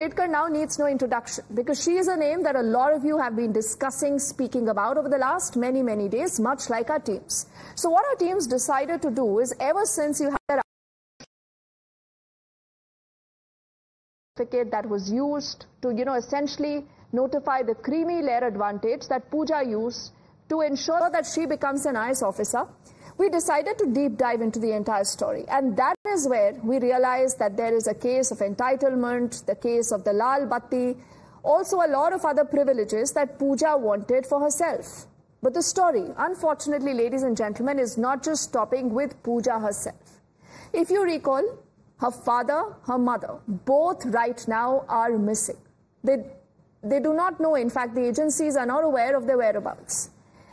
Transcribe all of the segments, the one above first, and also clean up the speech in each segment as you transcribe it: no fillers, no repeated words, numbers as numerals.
Khedkar now needs no introduction because she is a name that a lot of you have been discussing, speaking about over the last many days, much like our teams. So what our teams decided to do is, ever since you had that certificate that was used to, essentially notify the creamy layer advantage that Pooja used to ensure that she becomes an IAS officer, we decided to deep dive into the entire story. And that is where we realized that there is a case of entitlement, the case of the Lal Batti, also a lot of other privileges that Pooja wanted for herself. But the story, unfortunately, ladies and gentlemen, is not just stopping with Pooja herself. If you recall, her father, her mother, both right now are missing. They do not know, in fact, the agencies are not aware of their whereabouts.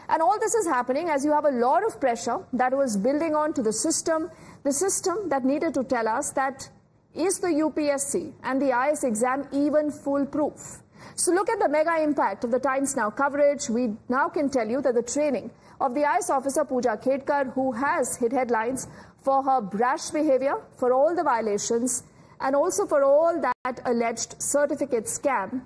And all this is happening as you have a lot of pressure that was building on to the system that needed to tell us that is the UPSC and the IAS exam even foolproof. So look at the mega impact of the Times Now coverage. We now can tell you that the training of the IAS officer Pooja Khedkar, who has hit headlines for her brash behavior, for all the violations, and also for all that alleged certificate scam,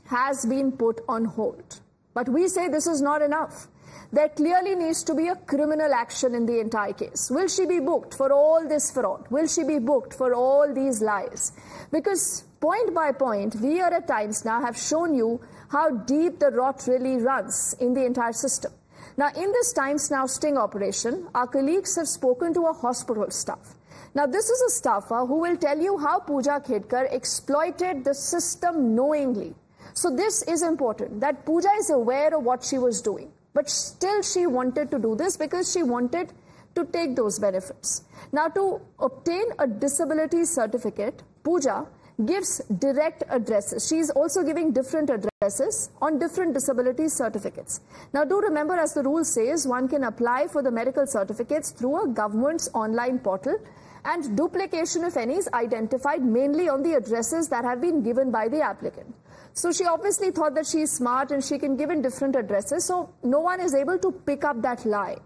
has been put on hold. But we say this is not enough. There clearly needs to be a criminal action in the entire case. Will she be booked for all this fraud? Will she be booked for all these lies? Because point by point, we here at Times Now have shown you how deep the rot really runs in the entire system. Now, in this Times Now sting operation, our colleagues have spoken to a hospital staff. Now, this is a staffer who will tell you how Pooja Khedkar exploited the system knowingly. So this is important, that Pooja is aware of what she was doing. But still she wanted to do this because she wanted to take those benefits. Now, to obtain a disability certificate, Pooja gives direct addresses. She is also giving different addresses on different disability certificates. Now, do remember, as the rule says, one can apply for the medical certificates through a government's online portal, and duplication, if any, is identified mainly on the addresses that have been given by the applicant. So she obviously thought that she is smart and she can give in different addresses, so no one is able to pick up that lie.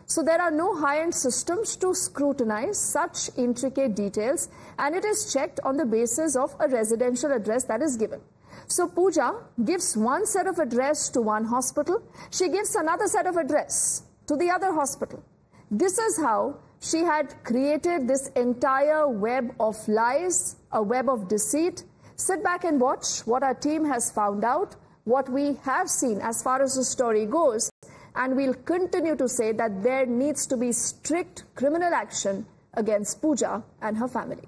So there are no high-end systems to scrutinize such intricate details, and it is checked on the basis of a residential address that is given. So Pooja gives one set of address to one hospital, she gives another set of address to the other hospital. This is how she had created this entire web of lies, a web of deceit. Sit back and watch what our team has found out, what we have seen as far as the story goes, and we'll continue to say that there needs to be strict criminal action against Pooja and her family.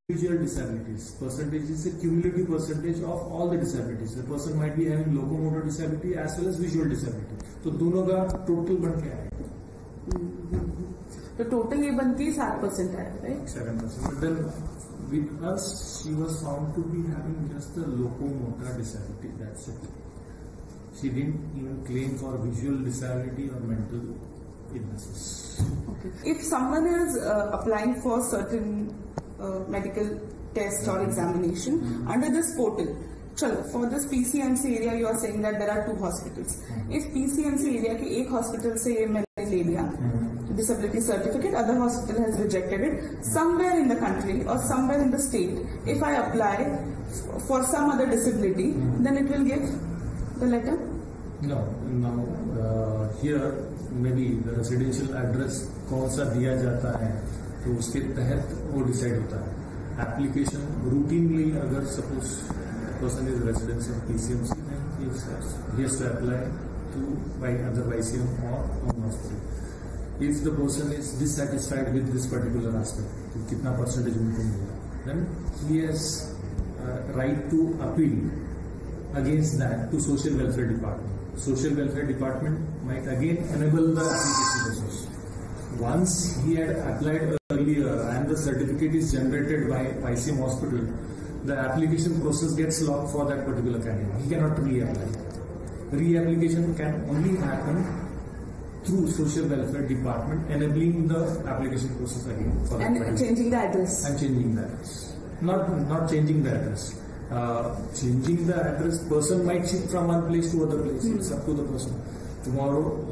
Visual disabilities. Percentage is a cumulative percentage of all the disabilities. The person might be having locomotor disability as well as visual disability. So दोनों का total बन क्या है? The total ये बनती है 7% है, right? 7%. But then with us, she was found to be having just the locomotor disability. That's it. She didn't even claim for visual disability or mental illnesses. Okay. If someone is applying for certain medical test or examination under this portal, for this PCMC area, you are saying that there are 2 hospitals. If PCMC area के एक hospital से मैंने ले लिया disability certificate, other hospital has rejected it, somewhere in the country or somewhere in the state, if I apply for some other disability, then it will give the letter? No. Here maybe the residential address कौन सा दिया जाता है, तो उसके तहत वो decide होता है. Application routinely, अगर suppose person is resident of PCMC, then he has to apply to by other ICM or home hospital. If the person is dissatisfied with this particular aspect, तो कितना percentage उनको मिलेगा, then he has right to appeal against that to Social Welfare Department. Social Welfare Department might again enable the application process. Once he had applied earlier and the certificate is generated by ICM hospital, the application process gets locked for that particular candidate. He cannot reapply. Reapplication can only happen through Social Welfare Department, enabling the application process again. For and changing the address. And changing the address. Not changing the address. Changing the address, person might shift from one place to other place. It's up to the person. Tomorrow.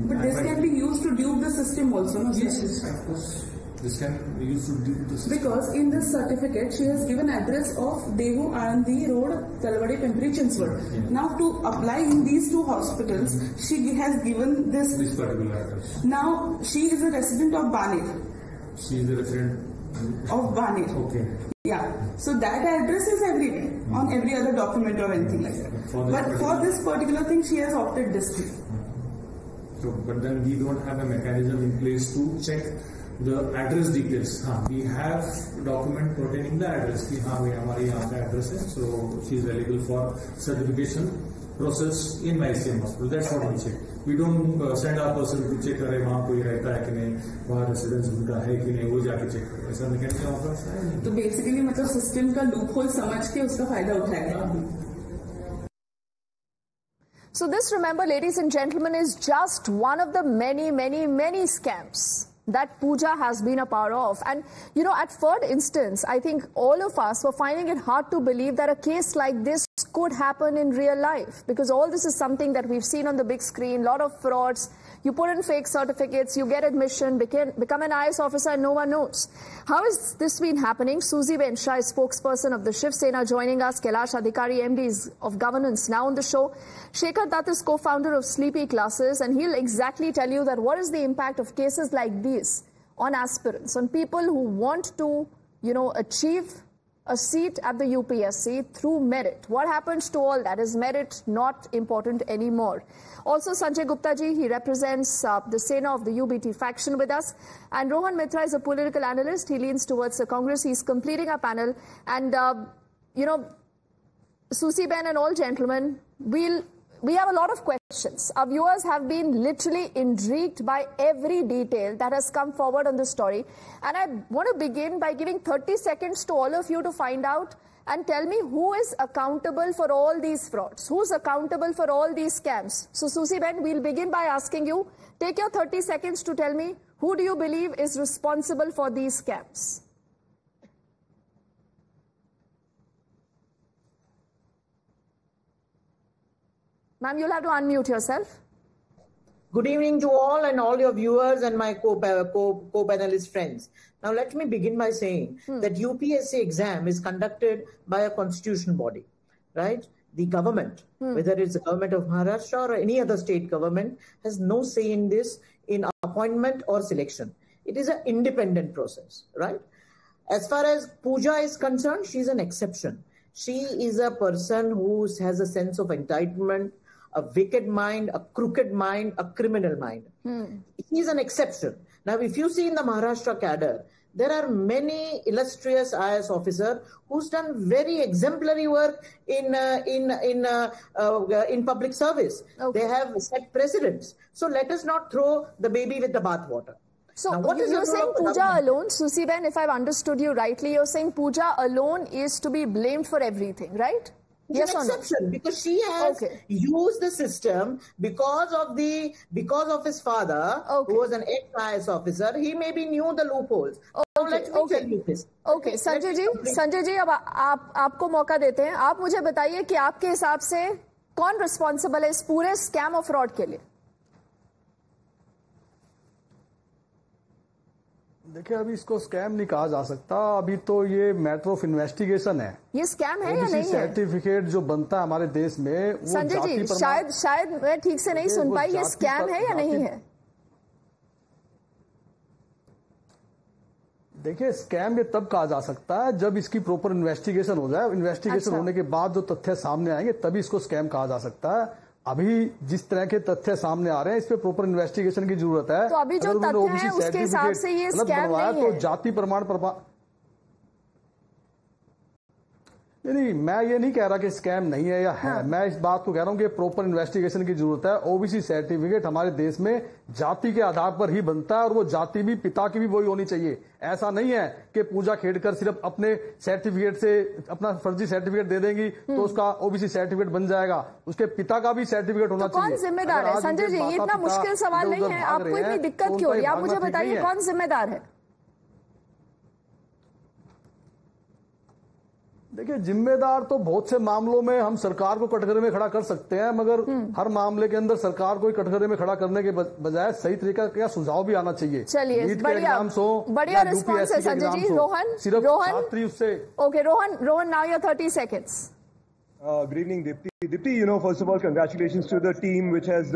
But this can be used to dupe the system also, no? Yes, of course. This can be used to do this. Because in this certificate, she has given address of Dehu Anandi Road, Talwadi, Pimpri, Chinchwad. Now, to apply in these two hospitals, she has given this particular address. Now, she is a resident of Baner. She is a resident of Baner. Okay. Yeah. So that address is everywhere on every other document or anything like that. But for this particular thing, she has opted district. So, but then we don't have a mechanism in place to check the address details. We have document pertaining the address. कि हाँ भाई हमारे यहाँ का address है, so she is eligible for certification process in ICM hospital. That's what we check. We don't send our person to check करे वहाँ कोई रहता है कि नहीं, वहाँ residence उनका है कि नहीं, वो जाके check करे. ऐसा मैकेनिज्म हमारे पास है नहीं. तो basically मतलब system का loophole समझ के उसका फायदा उठाएगा. So this, remember, ladies and gentlemen, is just one of the many scams that Pooja has been a part of. And, you know, at first instance, I think all of us were finding it hard to believe that a case like this could happen in real life, because all this is something that we've seen on the big screen, lot of frauds. You put in fake certificates, you get admission, become an IS officer, and no one knows. How has this been happening? Susie Ben Shah is spokesperson of the Shiv Sena joining us. Kailash Adhikari, MD of Governance, now on the show. Shekhar Dutt is co-founder of Sleepy Classes, and he'll exactly tell you that what is the impact of cases like these on aspirants, on people who want to, you know, achieve a seat at the UPSC through merit. What happens to all that? Is merit not important anymore? Also, Sanjay Gupta ji, he represents the Sena of the UBT faction with us. And Rohan Mitra is a political analyst. He leans towards the Congress. He's completing our panel. And, you know, Susie Ben and all gentlemen, we have a lot of questions. Our viewers have been literally intrigued by every detail that has come forward on this story. And I want to begin by giving 30 seconds to all of you to find out and tell me who is accountable for all these frauds. Who's accountable for all these scams? So, Susie Ben, we'll begin by asking you, take your 30 seconds to tell me, who do you believe is responsible for these scams? Ma'am, you'll have to unmute yourself. Good evening to all and all your viewers and my co-panelist friends. Now, let me begin by saying that UPSC exam is conducted by a constitutional body, right? The government, whether it's the government of Maharashtra or any other state government, has no say in this, in appointment or selection. It is an independent process, right? As far as Pooja is concerned, she's an exception. She is a person who has a sense of entitlement, a wicked mind, a crooked mind, a criminal mind. He is an exception. Now, if you see in the Maharashtra cadre, there are many illustrious IS officers who's done very exemplary work in public service. Okay. They have set precedents. So let us not throw the baby with the bathwater. So you're saying Pooja alone, Susie Ben, if I've understood you rightly, you're saying Pooja alone is to be blamed for everything, right? Yes or no? Exception, because she has used the system because of his father, who was an ex-IS officer. He maybe knew the loopholes. So let me tell you this. Okay, Sanjay ji, अब आपको मौका देते हैं. आप मुझे बताइए कि आपके हिसाब से कौन रिस्पॉन्सिबल है इस पूरे स्कैम और फ्रॉड के लिए? देखिए, अभी इसको स्कैम नहीं कहा जा सकता. अभी तो ये मैटर ऑफ इन्वेस्टिगेशन है. ये स्कैम है या नहीं है? सर्टिफिकेट जो बनता है हमारे देश में, वो संजय जी, शायद मैं ठीक से नहीं सुन पाई. ये स्कैम है या नहीं है? देखिए, स्कैम ये तब कहा जा सकता है जब इसकी प्रॉपर इन्वेस्टिगेशन हो जाए. इन्वेस्टिगेशन होने के बाद जो तथ्य सामने आएंगे तभी इसको स्कैम कहा जा सकता है. अभी जिस तरह के तथ्य सामने आ रहे हैं, इस पे प्रॉपर इन्वेस्टिगेशन की जरूरत है. तो अभी जो तथ्य है उसके हिसाब से ये स्कैम नहीं है. तो जाति प्रमाण नहीं, मैं ये नहीं कह रहा कि स्कैम नहीं है या है. मैं इस बात को कह रहा हूं कि प्रॉपर इन्वेस्टिगेशन की जरूरत है. ओबीसी सर्टिफिकेट हमारे देश में जाति के आधार पर ही बनता है, और वो जाति भी पिता की भी वही होनी चाहिए. ऐसा नहीं है कि पूजा खेड़कर सिर्फ अपने सर्टिफिकेट से अपना फर्जी सर्टिफिकेट दे देंगी तो उसका ओबीसी सर्टिफिकेट बन जाएगा. उसके पिता का भी सर्टिफिकेट होना चाहिए. कौन जिम्मेदार है? संजय जी, ये इतना मुश्किल सवाल नहीं है. आपको इतनी दिक्कत क्यों हो रही है? आप मुझे बताइए, कौन जिम्मेदार है? देखिए, जिम्मेदार तो बहुत से मामलों में हम सरकार को कटघरे में खड़ा कर सकते हैं, मगर हर मामले के अंदर सरकार को कटघरे में खड़ा करने के बजाय सही तरीका का सुझाव भी आना चाहिए। चलिए, बढ़िया रिस्पॉन्स है संजय जी। रोहन, सिर्फ छात्री उससे okay, Rohan now your 30 seconds. Good evening, Dipti. Dipti, first of all, congratulations to the team which has,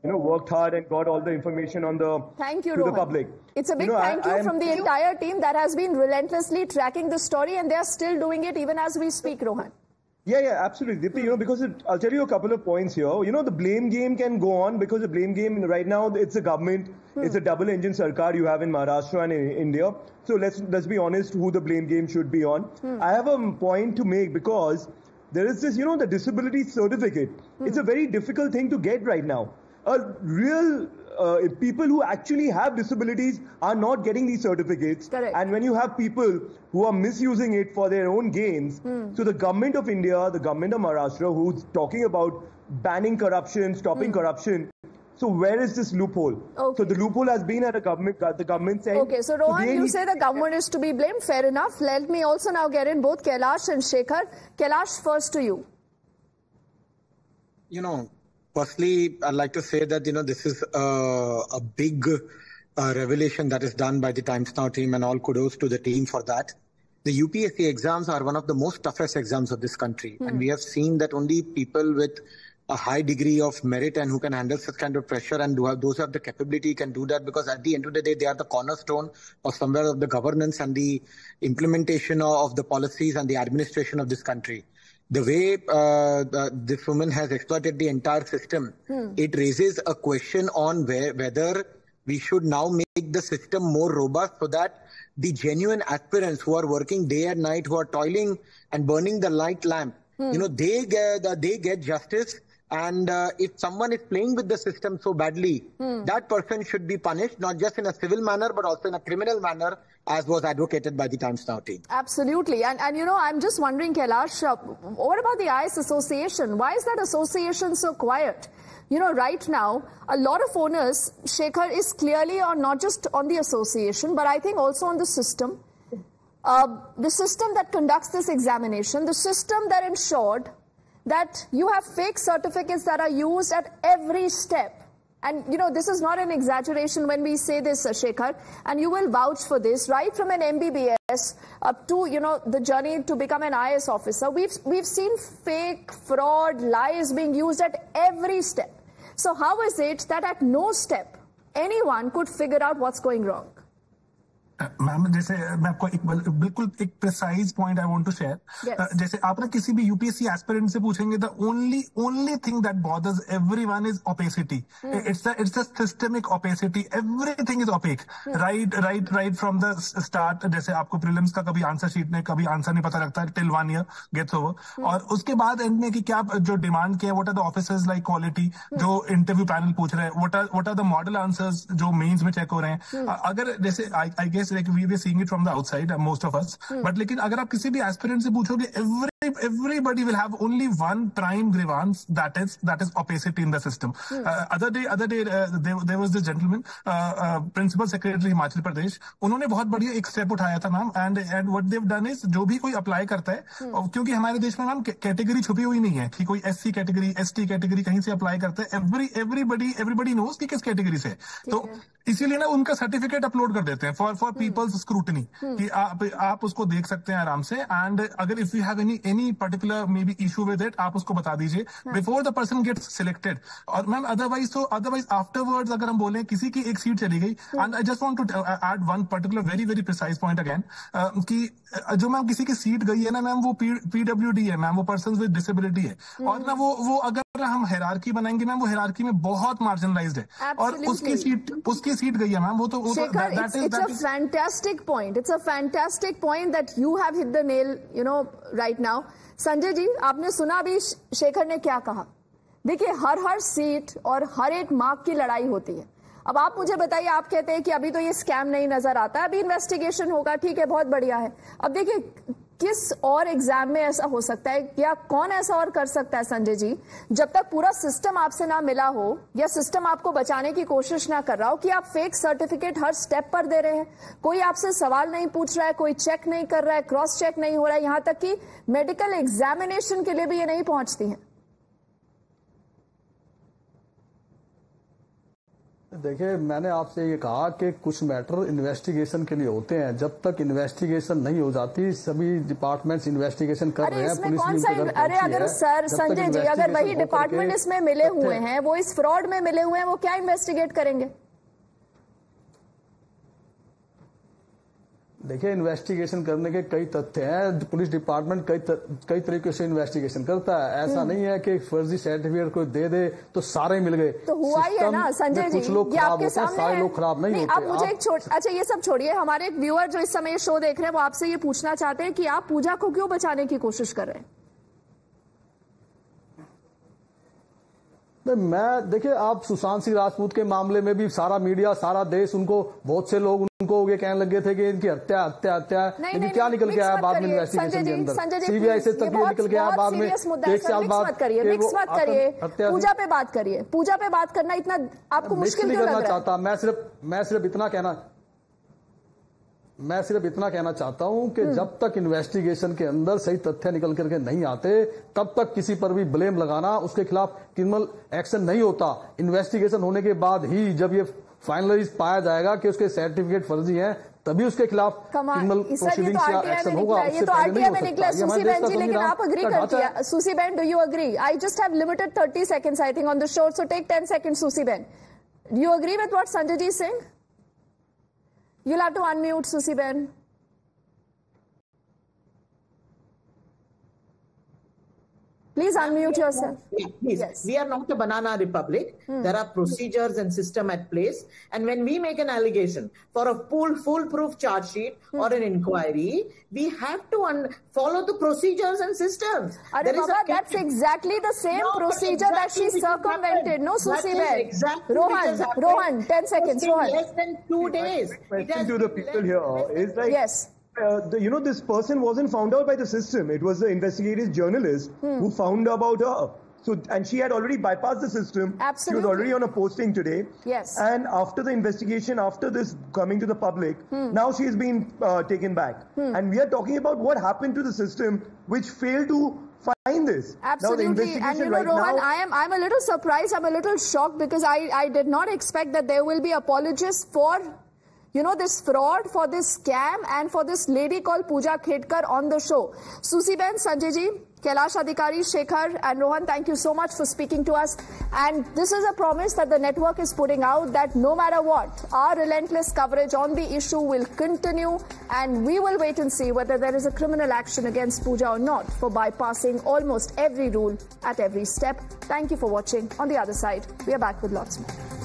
worked hard and got all the information on the thank you, to Rohan. the public. It's a big thank you from the entire team that has been relentlessly tracking the story, and they are still doing it even as we speak, Rohan. Yeah, absolutely, Dipti. Because I'll tell you a couple of points here. The blame game can go on because the blame game right now, it's the government, it's a double-engine sarkar you have in Maharashtra and in India. So let's be honest, who the blame game should be on. I have a point to make because there is this, the disability certificate. It's a very difficult thing to get right now. Real people who actually have disabilities are not getting these certificates. Correct. And when you have people who are misusing it for their own gains, so the government of India, the government of Maharashtra, who's talking about banning corruption, stopping corruption, so where is this loophole? Okay. So the loophole has been at the government side. Okay, so Rohan, you say the government is to be blamed. Fair enough. Let me also now get in both Kailash and Shekhar. Kailash, first to you. Firstly, I'd like to say that, this is a big revelation that is done by the Times Now team, and all kudos to the team for that. The UPSC exams are one of the most toughest exams of this country. And we have seen that only people with a high degree of merit and who can handle such kind of pressure and those who have the capability can do that, because at the end of the day, they are the cornerstone of somewhere of the governance and the implementation of the policies and the administration of this country. The way this woman has exploited the entire system, it raises a question on whether we should now make the system more robust so that the genuine aspirants who are working day and night, who are toiling and burning the light lamp, they get justice. And if someone is playing with the system so badly, that person should be punished, not just in a civil manner, but also in a criminal manner, as was advocated by the Times Now team. Absolutely. And I'm just wondering, Kailash, what about the IAS Association? Why is that association so quiet? Right now, a lot of owners, Shekhar, is clearly not just on the association, but I think also on the system. The system that conducts this examination, the system that ensured that you have fake certificates that are used at every step. And, this is not an exaggeration when we say this, Shekhar, and you will vouch for this, right from an MBBS up to, the journey to become an IAS officer. We've seen fake, fraud, lies being used at every step. So how is it that at no step anyone could figure out what's going wrong? Ma'am, जैसे मैं आपको बिल्कुल एक precise point I want to share. जैसे आप ना किसी भी यूपीएससी एस्पिरेंट से पूछेंगे, the only thing that bothers everyone is opacity. It's the systemic opacity, everything is opaque, right from the start. जैसे आपको प्रीलिम्स का कभी आंसर शीट में कभी आंसर नहीं पता लगता, टिल 1 year गेट्स ओवर, और उसके बाद एंड में कि क्या जो डिमांड किया, what are the officers like quality, जो इंटरव्यू पैनल पूछ रहे हैं, what are the model answers जो मेंस में चेक हो रहे हैं। अगर जैसे I guess like we were seeing it from the outside, most of us, but लेकिन अगर आप किसी भी एस्पिरेंट से पूछोगे, everybody will have only one prime grievance, that is opacity in the system. Other day there was this gentleman, principal secretary Himachal Pradesh, उन्होंने बहुत बढ़िया एक स्टेप उठाया था ma'am, and what they've done is, जो भी कोई अप्लाई करता है, क्योंकि हमारे देश में मैम कैटेगरी छुपी हुई नहीं है कि कोई SC कैटेगरी, ST कैटेगरी कहीं से अप्लाई करता है, everybody knows कि किस कैटेगरी से, तो इसीलिए ना उनका सर्टिफिकेट अपलोड कर देते हैं फॉर पीपल्स स्क्रूटनी, कि आप उसको देख सकते हैं आराम से, एंड अगर if you have any particular maybe issue with it, आप उसको बता दीजिए before the person gets selected. और मैम अदरवाइज आफ्टरवर्ड्स अगर हम बोले किसी की एक सीट चली गई, and I just want to add one particular very very precise point again, कि जो मैम किसी की सीट गई है ना मैम, वो PWD है मैम, वो पर्सन विद डिसेबिलिटी है, और ना वो अगर हम हायरार्की बनाएंगे मैम, वो हायरार्की में बहुत मार्जिनलाइज्ड है, और उसकी सीट गई है मैम, वो तो it's a fantastic point. It's a fantastic point that you have hit the nail, right now. Sanjay ji, आपने सुना अभी शेखर ने क्या कहा? देखिए, हर सीट और हर एक मार्क की लड़ाई होती है। अब आप मुझे बताइए, आप कहते हैं कि अभी तो ये स्कैम नहीं नजर आता, अभी इन्वेस्टिगेशन होगा, ठीक है, बहुत बढ़िया है। अब देखिए, किस और एग्जाम में ऐसा हो सकता है या कौन ऐसा और कर सकता है संजय जी, जब तक पूरा सिस्टम आपसे ना मिला हो या सिस्टम आपको बचाने की कोशिश ना कर रहा हो, कि आप फेक सर्टिफिकेट हर स्टेप पर दे रहे हैं, कोई आपसे सवाल नहीं पूछ रहा है, कोई चेक नहीं कर रहा है, क्रॉस चेक नहीं हो रहा है, यहां तक कि मेडिकल एग्जामिनेशन के लिए भी ये नहीं पहुंचती हैं। देखिए, मैंने आपसे ये कहा कि कुछ मैटर इन्वेस्टिगेशन के लिए होते हैं, जब तक इन्वेस्टिगेशन नहीं हो जाती, सभी डिपार्टमेंट्स इन्वेस्टिगेशन कर रहे हैं, पुलिस भी अरे अगर सर संजय जी, अगर वही डिपार्टमेंट इसमें मिले हुए हैं, वो इस फ्रॉड में मिले हुए हैं, वो क्या इन्वेस्टिगेट करेंगे? देखिए, इन्वेस्टिगेशन करने के कई तथ्य हैं। पुलिस डिपार्टमेंट कई तरीके से इन्वेस्टिगेशन करता है। ऐसा नहीं है कि फर्जी सर्टिफिकेट को दे दे तो सारे मिल गए। तो हुआ ही है ना संजय जी, कुछ लोग खराब होते हैं, सारे लोग खराब नहीं होते। आप मुझे अच्छा ये सब छोड़िए, हमारे एक व्यूअर जो इस समय शो देख रहे हैं वो आपसे ये पूछना चाहते हैं कि आप पूजा को क्यों बचाने की कोशिश कर रहे हैं? मैं देखिए, आप सुशांत सिंह राजपूत के मामले में भी सारा मीडिया, सारा देश, उनको बहुत से लोग उनको ये कहने लगे थे कि इनकी हत्या हत्या हत्या, लेकिन क्या निकल के आया बाद में इन्वेस्टिगेशन के अंदर? सीबीआई से तक ये निकल के आया बाद में 1 साल बाद। मिक्स मत करिए, पूजा पे बात करिए। पूजा पे बात करना इतना आपको मुश्किल क्यों लग रहा है? चाहता मैं सिर्फ इतना कहना चाहता हूं कि जब तक इन्वेस्टिगेशन के अंदर सही तथ्य निकल करके नहीं आते, तब तक किसी पर भी ब्लेम लगाना, उसके खिलाफ क्रिमिनल एक्शन नहीं होता। इन्वेस्टिगेशन होने के बाद ही जब ये फाइनलाइज पाया जाएगा कि उसके सर्टिफिकेट फर्जी हैं, तभी उसके खिलाफ क्रिमिनल प्रोसीडिंग्स या एक्शन होगा। ये तो आरटीआई में निकला सुसी बहन जी, लेकिन आप अग्री करती है? सुसी बहन, do you agree? I just have limited 30 seconds I think on the show, so take 10 seconds Susi बहन। Do you agree with what Sanjay ji is saying? You'll have to unmute, Susi Ben. Please unmute yourself. Yeah, please. Yes. We are not a banana republic. There are procedures and system at place. And when we make an allegation for a foolproof charge sheet or an inquiry, we have to follow the procedures and systems. Baba, that's exactly the same procedure that she circumvented. No, Susi Ben. Exactly Rohan, 10 seconds. Rohan. Less than 2 days. Question to the people here is like... Yes. This person wasn't found out by the system. It was the investigative journalist who found about her. So, and she had already bypassed the system. Absolutely. She was already on a posting today. Yes. And after the investigation, after this coming to the public, now she is being taken back. And we are talking about what happened to the system, which failed to find this. Absolutely. Now, the investigation and Rohan, I'm a little surprised. I'm a little shocked because I did not expect that there will be apologists for this fraud, for this scam, and for this lady called Pooja Khedkar on the show. Susi Ben, Sanjay ji, Kailash Adhikari, Shekhar, and Rohan, thank you so much for speaking to us. And this is a promise that the network is putting out, that no matter what, our relentless coverage on the issue will continue, and we will wait and see whether there is a criminal action against Pooja or not for bypassing almost every rule at every step. Thank you for watching. On the other side, we are back with lots more.